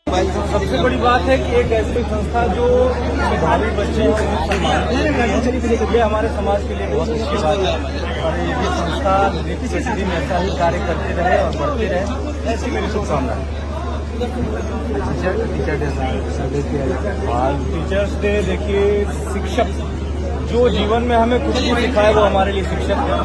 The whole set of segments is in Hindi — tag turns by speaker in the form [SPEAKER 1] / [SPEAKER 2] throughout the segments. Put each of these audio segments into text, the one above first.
[SPEAKER 1] सबसे बड़ी बात है कि एक ऐसी संस्था जो मेधावी बच्चे ये हमारे समाज के लिए बहुत अच्छी बात है और ये संस्था प्रतिदिन ऐसा ही कार्य करते रहे और बढ़ते रहे, ऐसी मेरी शुभकामना है। टीचर्स डे देखिए, शिक्षक जो जीवन में हमें कुछ भी सिखाए वो हमारे लिए शिक्षक है।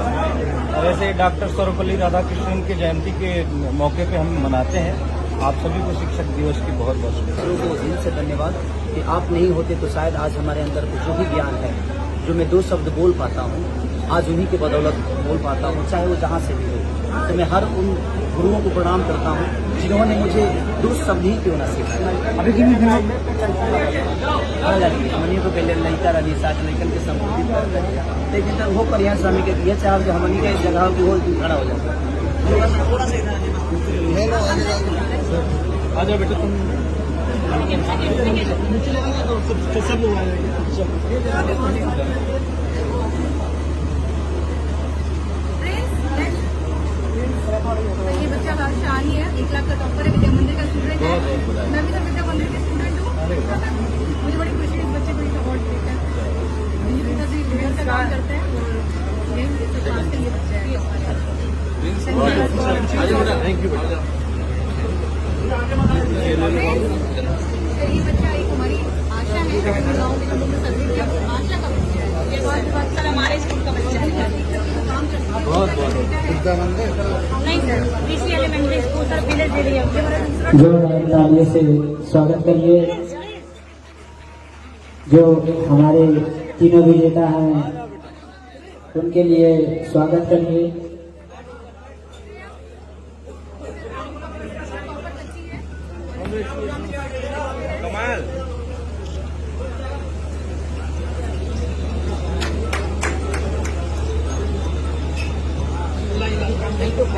[SPEAKER 1] और ऐसे डॉक्टर सर्वपल्ली राधाकृष्णन की जयंती के मौके पे हम मनाते हैं। आप सभी को शिक्षक दिवस की बहुत बहुत शुभकामनाएं।
[SPEAKER 2] को दिल से धन्यवाद कि आप नहीं होते तो शायद आज हमारे अंदर जो भी ज्ञान है, जो मैं 2 शब्द बोल पाता हूँ, आज उन्हीं के बदौलत बोल पाता हूँ, चाहे वो जहाँ से भी हो। तो मैं हर उन गुरुओं को प्रणाम करता हूँ जिन्होंने मुझे 2 शब्द ही क्यों ना सिखाया। अभी की मनी को पहले लड़का रही साथ लेकर के संबोधित करता है, लेकिन जब वो परिहार स्वामी के दिए चाहे जो हमनी के जगह की वो खड़ा हो जाता है।
[SPEAKER 1] आ जाओ बेटा तुम। सब लोग
[SPEAKER 3] ये बच्चा शाही है, 1 लाख का टॉपर है, विद्या मंदिर का स्टूडेंट है। मैं भी विद्या मंदिर के स्टूडेंट हूँ। मुझे बड़ी खुशी है इस बच्चे को अवार्ड देकर। मेरे पिताजी लेबर का काम करते हैं और ये बच्चा है।
[SPEAKER 1] थैंक यू बेटा।
[SPEAKER 3] ये बच्चा एक हमारी आशा है, गाँव के लोगों में सर्वे किया, आशा का बच्चा है। ये बात सर हमारे स्कूल का बच्चा है, काम करता है।
[SPEAKER 1] बहुत बहुत
[SPEAKER 3] नहीं sir, PC elementary school sir village area.
[SPEAKER 4] जो तालियों से स्वागत करिए जो हमारे तीनों विजेता हैं, उनके लिए स्वागत करिए।
[SPEAKER 1] कमाल।